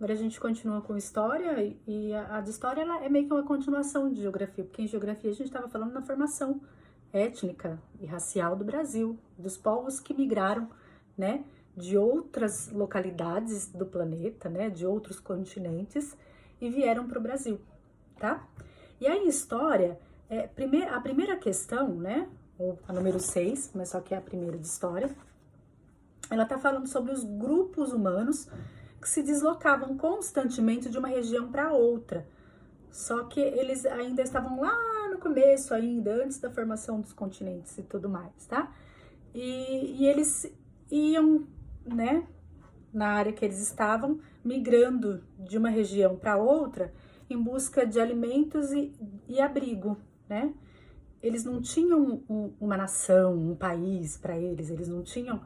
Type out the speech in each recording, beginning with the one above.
Agora a gente continua com história, e a de história ela é meio que uma continuação de geografia, porque em geografia a gente estava falando na formação étnica e racial do Brasil, dos povos que migraram, né, de outras localidades do planeta, né, de outros continentes, e vieram para o Brasil, tá? E aí, história, a primeira questão, né, ou a número 6, mas só que é a primeira de história, ela tá falando sobre os grupos humanos que se deslocavam constantemente de uma região para outra. Só que eles ainda estavam lá no começo, ainda antes da formação dos continentes e tudo mais, tá? E eles iam, né, na área que eles estavam, migrando de uma região para outra em busca de alimentos e abrigo, né? Eles não tinham uma nação, um país para eles não tinham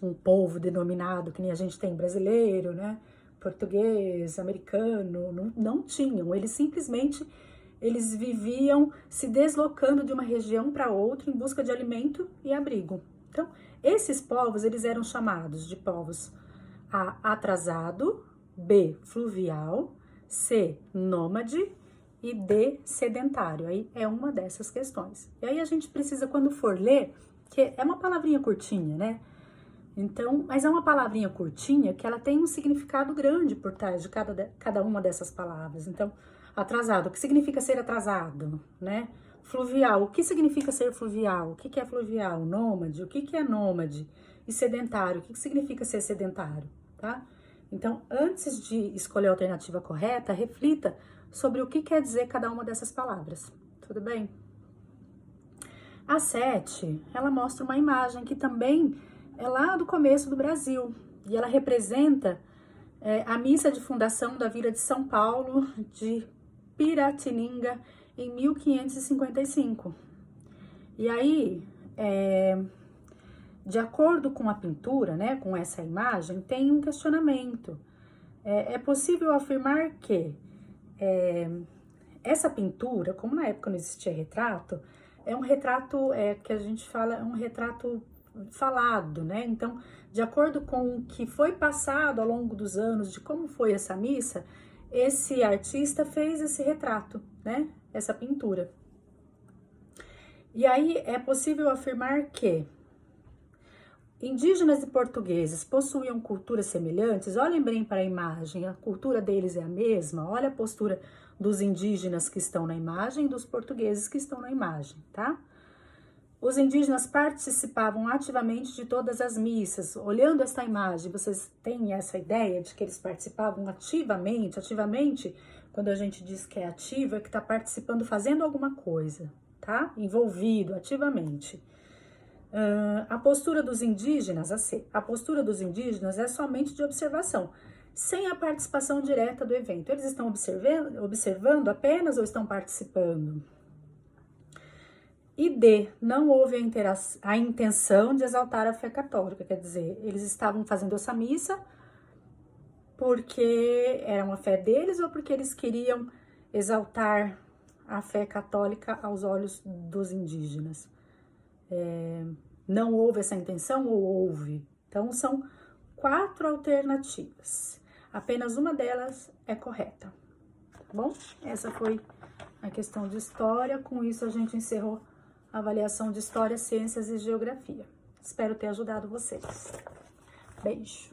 um povo denominado que nem a gente tem brasileiro, né? Português, americano, não tinham. Eles simplesmente viviam se deslocando de uma região para outra em busca de alimento e abrigo. Então, esses povos, eles eram chamados de povos A, atrasado, B, fluvial, C, nômade e D, sedentário. Aí é uma dessas questões. E aí a gente precisa, quando for ler, que é uma palavrinha curtinha, né? Então, mas é uma palavrinha curtinha que ela tem um significado grande por trás de cada uma dessas palavras. Então, atrasado, o que significa ser atrasado, né? Fluvial, o que significa ser fluvial? O que é fluvial? Nômade, o que é nômade? E sedentário, o que significa ser sedentário, tá? Então, antes de escolher a alternativa correta, reflita sobre o que quer dizer cada uma dessas palavras, tudo bem? A 7, ela mostra uma imagem que também é lá do começo do Brasil, e ela representa a missa de fundação da Vila de São Paulo de Piratininga em 1555. E aí, de acordo com a pintura, né, com essa imagem, tem um questionamento. É possível afirmar que essa pintura, como na época não existia retrato, é um retrato que a gente fala, é um retrato falado, né? Então, de acordo com o que foi passado ao longo dos anos, de como foi essa missa, esse artista fez esse retrato, né? Essa pintura. E aí é possível afirmar que indígenas e portugueses possuíam culturas semelhantes. Olhem bem para a imagem, a cultura deles é a mesma. Olha a postura dos indígenas que estão na imagem e dos portugueses que estão na imagem, tá? Os indígenas participavam ativamente de todas as missas. Olhando esta imagem, vocês têm essa ideia de que eles participavam ativamente? Ativamente, quando a gente diz que é ativo, é que está participando, fazendo alguma coisa, tá? Envolvido ativamente. A postura dos indígenas, a postura dos indígenas é somente de observação, sem a participação direta do evento. Eles estão observando apenas ou estão participando? E D, não houve a intenção de exaltar a fé católica, quer dizer, eles estavam fazendo essa missa porque era uma fé deles ou porque eles queriam exaltar a fé católica aos olhos dos indígenas? Não houve essa intenção ou houve? Então, são 4 alternativas. Apenas uma delas é correta, tá bom? Essa foi a questão de história. Com isso, a gente encerrou a avaliação de História, Ciências e Geografia. Espero ter ajudado vocês. Beijo!